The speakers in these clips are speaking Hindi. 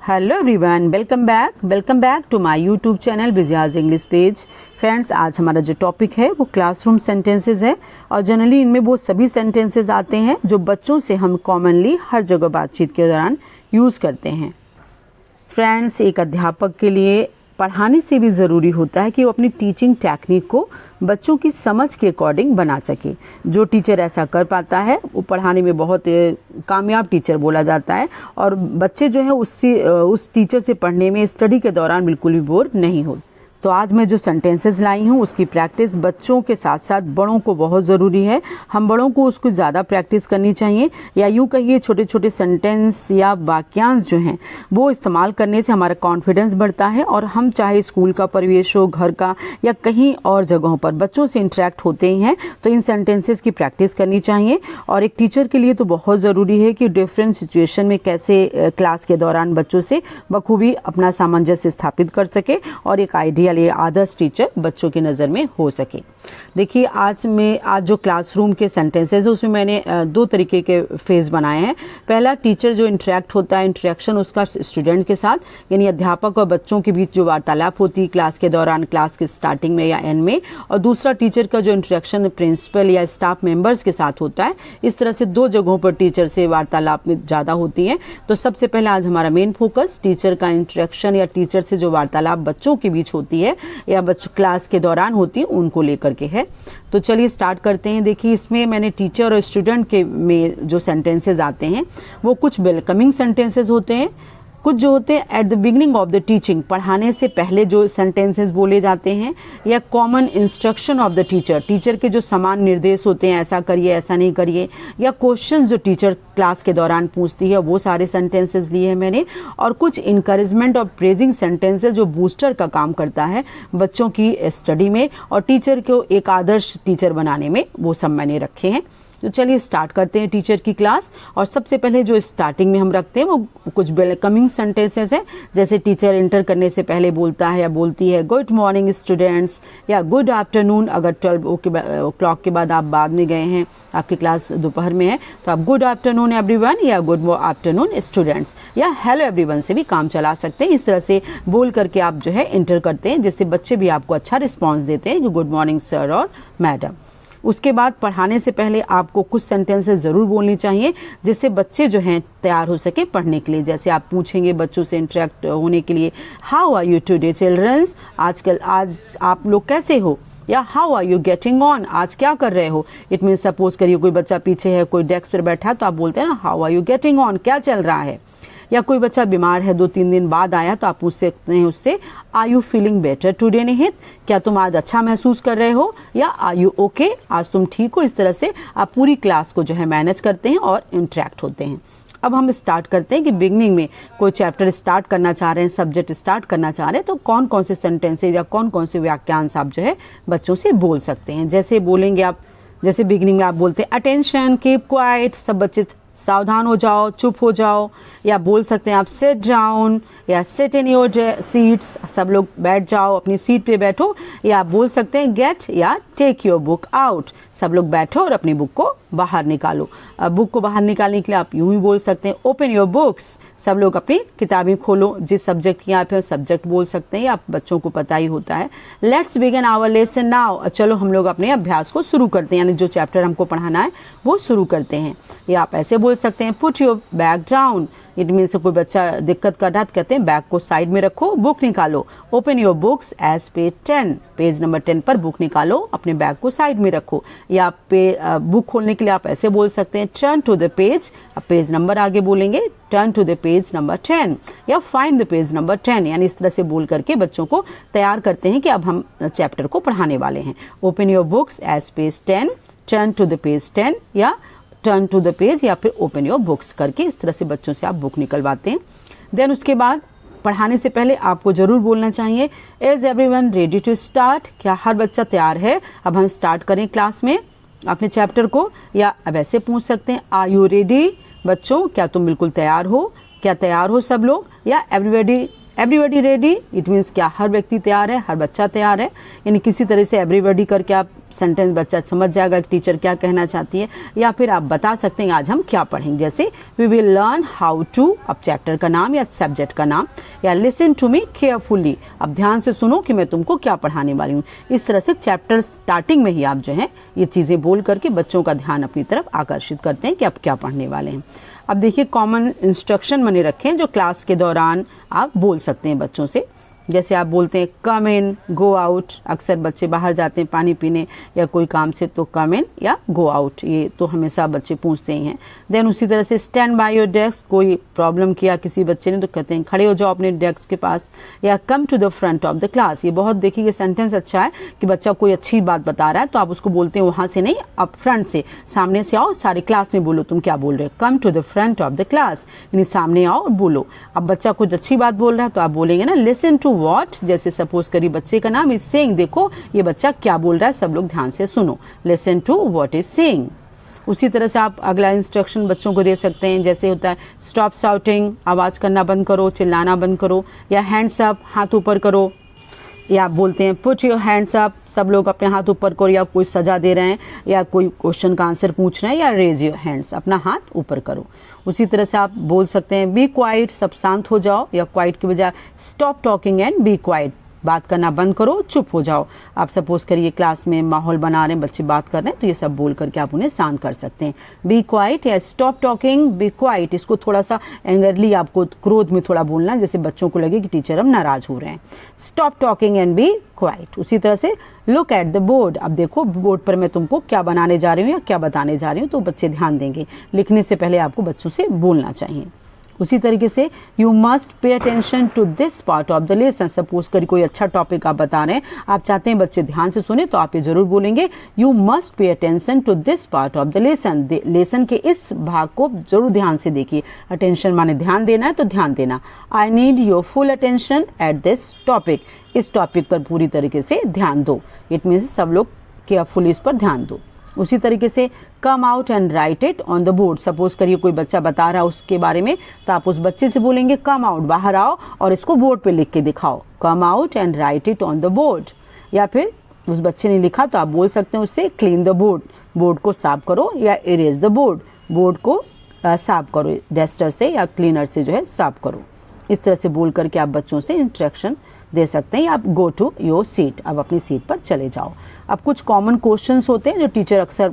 Hello everyone, welcome back to my YouTube channel Vijaya's English page. Friends, आज हमारा जो टॉपिक है वो क्लासरूम सेंटेंसेस है और जनरली इनमें वो सभी सेंटेंसेस आते हैं जो बच्चों से हम कॉमनली हर जगह बातचीत के दौरान यूज़ करते हैं। फ्रेंड्स, एक अध्यापक के लिए पढ़ाने से भी ज़रूरी होता है कि वो अपनी टीचिंग टेक्निक को बच्चों की समझ के अकॉर्डिंग बना सके। जो टीचर ऐसा कर पाता है वो पढ़ाने में बहुत कामयाब टीचर बोला जाता है और बच्चे जो है उस टीचर से पढ़ने में स्टडी के दौरान बिल्कुल भी बोर नहीं होते। तो आज मैं जो सेंटेंसेस लाई हूँ उसकी प्रैक्टिस बच्चों के साथ साथ बड़ों को बहुत ज़रूरी है। हम बड़ों को उसको ज़्यादा प्रैक्टिस करनी चाहिए, या यूँ कहिए छोटे छोटे सेंटेंस या वाक्यांश जो हैं वो इस्तेमाल करने से हमारा कॉन्फिडेंस बढ़ता है और हम चाहे स्कूल का परिवेश हो, घर का या कहीं और जगहों पर बच्चों से इंटरेक्ट होते ही हैं तो इन सेंटेंसेस की प्रैक्टिस करनी चाहिए। और एक टीचर के लिए तो बहुत ज़रूरी है कि डिफरेंट सिचुएशन में कैसे क्लास के दौरान बच्चों से बखूबी अपना सामंजस्य स्थापित कर सके और एक आइडिया लिए आदर्श टीचर बच्चों की नज़र में हो सके। देखिए, आज जो क्लासरूम के सेंटेंसेस है उसमें मैंने दो तरीके के फेज बनाए हैं। पहला, टीचर जो इंटरेक्ट होता है, इंटरेक्शन उसका स्टूडेंट के साथ, यानी अध्यापक और बच्चों के बीच जो वार्तालाप होती है क्लास के दौरान, क्लास के स्टार्टिंग में या एंड में। और दूसरा, टीचर का जो इंटरेक्शन प्रिंसिपल या स्टाफ मेंबर्स के साथ होता है। इस तरह से दो जगहों पर टीचर से वार्तालाप में ज़्यादा होती है। तो सबसे पहले आज हमारा मेन फोकस टीचर का इंटरेक्शन या टीचर से जो वार्तालाप बच्चों के बीच होती है या बच्चों क्लास के दौरान होती है उनको लेकर के है। तो चलिए स्टार्ट करते हैं। देखिए, इसमें मैंने टीचर और स्टूडेंट के में जो सेंटेंसेस आते हैं वो कुछ वेलकमिंग सेंटेंसेस होते हैं, कुछ जो होते हैं at the beginning of the teaching, पढ़ाने से पहले जो सेंटेंसेस बोले जाते हैं, या common instruction of the teacher, teacher के जो समान निर्देश होते हैं, ऐसा करिए ऐसा नहीं करिए, या क्वेश्चंस जो टीचर क्लास के दौरान पूछती है, वो सारे सेंटेंसेस लिए हैं मैंने। और कुछ इनकरेजमेंट और प्रेजिंग सेंटेंसेस जो बूस्टर का काम करता है बच्चों की स्टडी में और टीचर को एक आदर्श टीचर बनाने में, वो सब मैंने रखे हैं। तो चलिए स्टार्ट करते हैं टीचर की क्लास। और सबसे पहले जो स्टार्टिंग में हम रखते हैं वो कुछ वेलकमिंग सेंटेंसेस हैं। जैसे टीचर इंटर करने से पहले बोलता है या बोलती है गुड मॉर्निंग स्टूडेंट्स, या गुड आफ्टरनून। अगर 12 o'clock के बाद आप बाद में गए हैं, आपकी क्लास दोपहर में है, तो आप गुड आफ्टरनून एवरीवन या गुड आफ्टरनून स्टूडेंट्स या हेलो एवरीवन से भी काम चला सकते हैं। इस तरह से बोल करके आप जो है इंटर करते हैं, जिससे बच्चे भी आपको अच्छा रिस्पॉन्स देते हैं कि गुड मॉर्निंग सर और मैडम। उसके बाद पढ़ाने से पहले आपको कुछ सेंटेंसेस ज़रूर बोलनी चाहिए जिससे बच्चे जो हैं तैयार हो सके पढ़ने के लिए। जैसे आप पूछेंगे बच्चों से इंटरेक्ट होने के लिए, how are you today childrens, आज आप लोग कैसे हो, या how are you getting on, आज क्या कर रहे हो। इट मीन सपोज करिए कोई बच्चा पीछे है, कोई डेस्क पर बैठा है, तो आप बोलते हैं ना how are you getting on, क्या चल रहा है। या कोई बच्चा बीमार है, 2-3 दिन बाद आया, तो आप पूछ सकते हैं उससे are you feeling better today Nihit, क्या तुम आज अच्छा महसूस कर रहे हो, या आर यू ओके, आज तुम ठीक हो। इस तरह से आप पूरी क्लास को जो है मैनेज करते हैं और इंटरेक्ट होते हैं। अब हम स्टार्ट करते हैं कि बिगनिंग में कोई चैप्टर स्टार्ट करना चाह रहे हैं, सब्जेक्ट स्टार्ट करना चाह रहे हैं, तो कौन कौन से सेंटेंसेज या कौन कौन से वाक्यांश आप जो है बच्चों से बोल सकते हैं। जैसे बोलेंगे आप, जैसे बिगनिंग में आप बोलते हैं अटेंशन, कीप क्वाइट, सब बच्चे सावधान हो जाओ, चुप हो जाओ। या बोल सकते हैं आप सिट डाउन या सिट इन योर सीट्स, सब लोग बैठ जाओ, अपनी सीट पे बैठो। या आप बोल सकते हैं गेट या टेक योर बुक आउट, सब लोग बैठो और अपनी बुक को बाहर निकालो। बुक को बाहर निकालने के लिए आप यूं ही बोल सकते हैं ओपन योर बुक्स, सब लोग अपनी किताबें खोलो। जिस सब्जेक्ट की आप सब्जेक्ट बोल सकते हैं, आप बच्चों को पता ही होता है। Let's begin our lesson now, चलो हम लोग अपने अभ्यास को शुरू करते हैं, यानी जो चैप्टर हमको पढ़ाना है वो शुरू करते हैं। या आप ऐसे बोल सकते हैं put your bag down, it means कोई बच्चा दिक्कत कर रहा है, कहते हैं बैग को साइड में रखो, बुक निकालो। Open your books as page 10, page number 10 पर बुक निकालो, अपने बैग को साइड में रखो। या बुक खोलने के लिए आप ऐसे बोल सकते हैं टर्न टू द पेज, अब पेज नंबर आगे बोलेंगे turn to the page number 10, या फाइंड द पेज नंबर 10, यानी इस तरह से बोल करके बच्चों को तैयार करते हैं कि अब हम चैप्टर को पढ़ाने वाले हैं। Open your books as page 10, turn to the page 10, या टर्न टू द पेज, या फिर ओपन योर बुक्स करके इस तरह से बच्चों से आप बुक निकलवाते हैं। देन उसके बाद पढ़ाने से पहले आपको जरूर बोलना चाहिए is everyone ready to start, क्या हर बच्चा तैयार है, अब हम स्टार्ट करें क्लास में अपने चैप्टर को। या अब ऐसे पूछ सकते हैं आर यू रेडी, बच्चों क्या तुम बिल्कुल तैयार हो, क्या तैयार हो सब लोग, या एवरीबॉडी रेडी, इट मीन्स क्या हर व्यक्ति तैयार है, हर बच्चा तैयार है। यानी किसी तरह से एवरीबॉडी करके आप सेंटेंस बच्चा समझ जाएगा कि टीचर क्या कहना चाहती है, या फिर आप बता सकते हैं आज हम क्या पढ़ेंगे। जैसे we will learn how to, अब चैप्टर का नाम या सब्जेक्ट का नाम, या लिसन टू मी केयरफुली, अब ध्यान से सुनो कि मैं तुमको क्या पढ़ाने वाली हूँ। इस तरह से चैप्टर स्टार्टिंग में ही आप जो है ये चीजें बोल करके बच्चों का ध्यान अपनी तरफ आकर्षित करते हैं कि आप क्या पढ़ने वाले हैं। अब देखिए कॉमन इंस्ट्रक्शन बने रखे हैं जो क्लास के दौरान आप बोल सकते हैं बच्चों से। जैसे आप बोलते हैं कम इन, गो आउट, अक्सर बच्चे बाहर जाते हैं पानी पीने या कोई काम से, तो कम इन या गो आउट, ये तो हमेशा बच्चे पूछते ही हैं। देन उसी तरह से स्टैंड बाय योर डेस्क, कोई प्रॉब्लम किया किसी बच्चे ने तो कहते हैं खड़े हो जाओ अपने डेस्क के पास, या come to the front of the class. ये बहुत देखिए ये सेंटेंस अच्छा है कि बच्चा कोई अच्छी बात बता रहा है तो आप उसको बोलते हैं वहां से नहीं, आप फ्रंट से, सामने से आओ, सारी क्लास में बोलो तुम क्या बोल रहे हो, come to the front of the class, यानी सामने आओ और बोलो। अब बच्चा कुछ अच्छी बात बोल रहा है तो आप बोलेंगे ना लिसन टू व्हाट, जैसे सपोज करिए बच्चे का नाम इज सेइंग, देखो ये बच्चा क्या बोल रहा है, सब लोग ध्यान से सुनो, listen to what is saying. उसी तरह से आप अगला इंस्ट्रक्शन बच्चों को दे सकते हैं, जैसे होता है स्टॉप शाउटिंग, आवाज करना बंद करो, चिल्लाना बंद करो, या हैंड्स अप, हाथ ऊपर करो, या आप बोलते हैं पुट योर हैंड्स अप, सब लोग अपने हाथ ऊपर करो, या कोई सजा दे रहे हैं या कोई क्वेश्चन का आंसर पूछ रहे हैं, या रेज योर हैंड्स, अपना हाथ ऊपर करो। उसी तरह से आप बोल सकते हैं बी क्वाइट, सब शांत हो जाओ, या क्वाइट की बजाय stop talking and be quiet, बात करना बंद करो, चुप हो जाओ। आप सपोज करिए क्लास में माहौल बना रहे हैं, बच्चे बात कर रहे हैं, तो ये सब बोल करके आप उन्हें शांत कर सकते हैं। बी क्वाइट या स्टॉप टॉकिंग, बी क्वाइट, इसको थोड़ा सा एंगरली आपको क्रोध में थोड़ा बोलना, जैसे बच्चों को लगे कि टीचर हम नाराज हो रहे हैं। Stop talking and be quiet. उसी तरह से लुक एट द बोर्ड, अब देखो बोर्ड पर मैं तुमको क्या बनाने जा रही हूँ या क्या बताने जा रही हूँ, तो बच्चे ध्यान देंगे। लिखने से पहले आपको बच्चों से बोलना चाहिए। उसी तरीके से you must pay attention to this part of the lesson, suppose करिए कोई अच्छा टॉपिक आप बता रहे हैं, आप चाहते हैं बच्चे ध्यान से सुने, तो आप ये जरूर बोलेंगे you must pay attention to this part of the lesson, lesson के इस भाग को जरूर ध्यान से देखिए। अटेंशन माने ध्यान देना है, तो ध्यान देना। I need your full attention at this topic, इस टॉपिक पर पूरी तरीके से ध्यान दो। इट मीन्स सब लोग केयरफुली इस पर ध्यान दो। उसी तरीके से come out and right it on the board, suppose करिए कोई बच्चा बता रहा है उसके बारे में, तो आप उस बच्चे से बोलेंगे कम आउट, बाहर आओ और इसको बोर्ड पे लिख के दिखाओ, come out and right it on the board. या फिर उस बच्चे ने लिखा तो आप बोल सकते हैं उससे क्लीन द बोर्ड, बोर्ड को साफ करो, या इरेज द बोर्ड, बोर्ड को साफ करो, डस्टर से या क्लीनर से जो है साफ करो। इस तरह से बोल करके आप बच्चों से इंस्ट्रक्शन दे सकते हैं। आप गो टू योर सीट, अब अपनी सीट पर चले जाओ। अब कुछ कॉमन क्वेश्चंस होते हैं जो टीचर अक्सर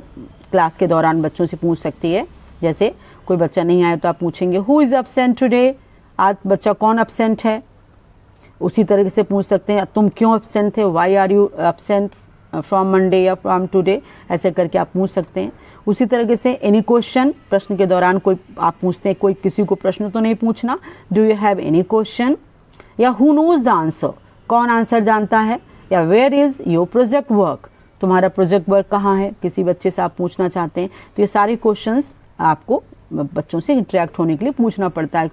क्लास के दौरान बच्चों से पूछ सकती है। जैसे कोई बच्चा नहीं आया तो आप पूछेंगे हु इज एब्सेंट टुडे, आज बच्चा कौन एब्सेंट है। उसी तरह से पूछ सकते हैं तुम क्यों एब्सेंट थे, why are you absent from Monday या फ्रॉम टुडे, ऐसे करके आप पूछ सकते हैं। उसी तरीके से एनी क्वेश्चन, प्रश्न के दौरान कोई आप पूछते हैं, कोई किसी को प्रश्न तो नहीं पूछना, do you have any question, या हु नोज द आंसर, कौन आंसर जानता है, या where is your project work, तुम्हारा प्रोजेक्ट वर्क कहाँ है, किसी बच्चे से आप पूछना चाहते हैं। तो ये सारे क्वेश्चंस आपको बच्चों से इंटरेक्ट होने के लिए पूछना पड़ता है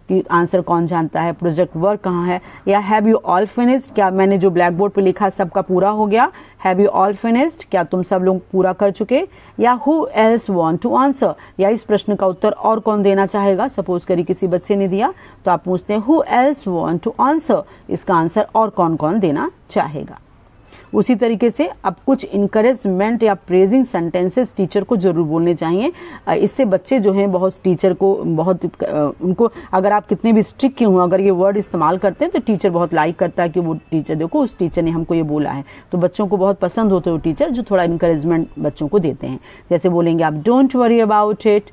कि आंसर कौन जानता है, प्रोजेक्ट वर्क कहाँ है, या हैव यू ऑल फिनिश्ड, क्या मैंने जो ब्लैक बोर्ड पे लिखा सबका पूरा हो गया, हैव यू ऑल फिनिश्ड, क्या तुम सब लोग पूरा कर चुके, या who else want to answer, या इस प्रश्न का उत्तर और कौन देना चाहेगा। सपोज करिए किसी बच्चे ने दिया तो आप पूछते हैं who else want to answer, इसका आंसर और कौन कौन देना चाहेगा। उसी तरीके से अब कुछ इनकरेजमेंट या प्रेजिंग सेंटेंसेस टीचर को जरूर बोलने चाहिए। इससे बच्चे जो हैं बहुत टीचर को बहुत उनको, अगर आप कितने भी स्ट्रिक्ट क्यों हो, अगर ये वर्ड इस्तेमाल करते हैं तो टीचर बहुत लाइक करता है कि वो टीचर देखो उस टीचर ने हमको ये बोला है, तो बच्चों को बहुत पसंद होते हैं टीचर जो थोड़ा इनकरेजमेंट बच्चों को देते हैं। जैसे बोलेंगे आप don't worry about it,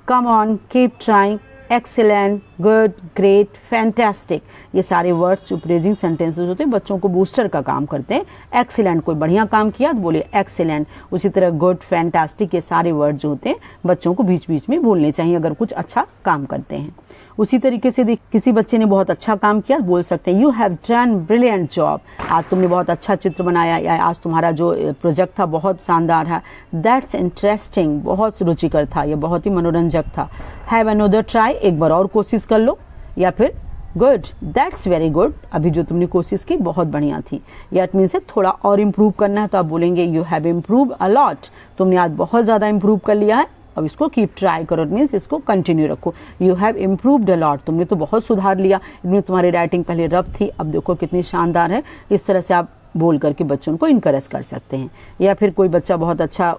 come on, keep trying, excellent, good, great, fantastic, ये सारे वर्ड्स जो प्रेजिंग सेंटेंसेस होते हैं बच्चों को बूस्टर का काम करते हैं। एक्सीलेंट, कोई बढ़िया काम किया तो बोले एक्सीलेंट। उसी तरह गुड, फैंटास्टिक, ये सारे वर्ड जो होते हैं बच्चों को बीच बीच में बोलने चाहिए अगर कुछ अच्छा काम करते हैं। उसी तरीके से किसी बच्चे ने बहुत अच्छा काम किया बोल सकते हैं you have done brilliant job, आज तुमने बहुत अच्छा चित्र बनाया, या आज तुम्हारा जो प्रोजेक्ट था बहुत शानदार है। दैट्स इंटरेस्टिंग, बहुत रुचिकर था, यह बहुत ही मनोरंजक था। हैव अनदर ट्राई, एक बार और कोशिश कर लो। या फिर गुड, दैट्स वेरी गुड, अभी जो तुमने कोशिश की बहुत बढ़िया थी। या इट मीन्स थोड़ा और इम्प्रूव करना है तो आप बोलेंगे you have improve a lot, तुमने आज बहुत ज्यादा इम्प्रूव कर लिया है अब इसको कीप ट्राई करो, मीन्स इसको कंटिन्यू रखो। You have improved a lot, तुमने तो बहुत सुधार लिया, इनमें तुम्हारी राइटिंग पहले रफ थी, अब देखो कितनी शानदार है। इस तरह से आप बोल करके बच्चों को इनकरेज कर सकते हैं। या फिर कोई बच्चा बहुत अच्छा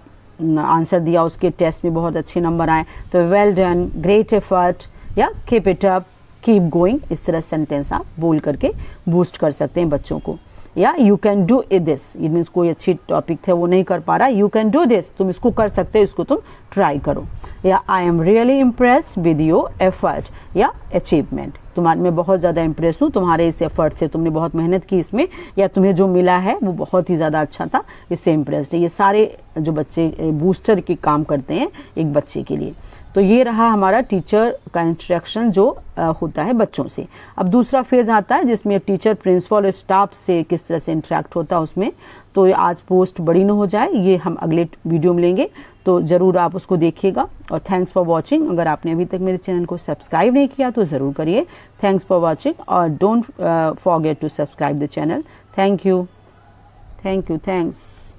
आंसर दिया, उसके टेस्ट में बहुत अच्छे नंबर आए, तो वेल डन, ग्रेट एफर्ट, या keep it up, keep going, इस तरह सेंटेंस आप बोल करके बूस्ट कर सकते हैं बच्चों को। या you can do this, it means कोई अच्छी टॉपिक थे वो नहीं कर पा रहा, यू कैन डू दिस, तुम इसको कर सकते हो, इसको तुम ट्राई करो। या I am really impressed with your effort या अचीवमेंट, तुम्हारे मैं बहुत ज़्यादा इम्प्रेस हूँ तुम्हारे इस एफर्ट से, तुमने बहुत मेहनत की इसमें, या तुम्हें जो मिला है वो बहुत ही ज़्यादा अच्छा था, इससे इम्प्रेस्ड है। ये सारे जो बच्चे बूस्टर के काम करते हैं एक बच्चे के लिए। तो ये रहा हमारा टीचर का इंटरेक्शन जो होता है बच्चों से। अब दूसरा फेज आता है जिसमें टीचर प्रिंसिपल और स्टाफ से किस तरह से इंटरेक्ट होता है उसमें। तो आज पोस्ट बड़ी न हो जाए, ये हम अगले वीडियो में लेंगे, तो ज़रूर आप उसको देखिएगा। और थैंक्स फॉर वॉचिंग। अगर आपने अभी तक मेरे चैनल को सब्सक्राइब नहीं किया तो ज़रूर करिए। थैंक्स फॉर वॉचिंग और don't forget to subscribe the channel. Thank you, thanks.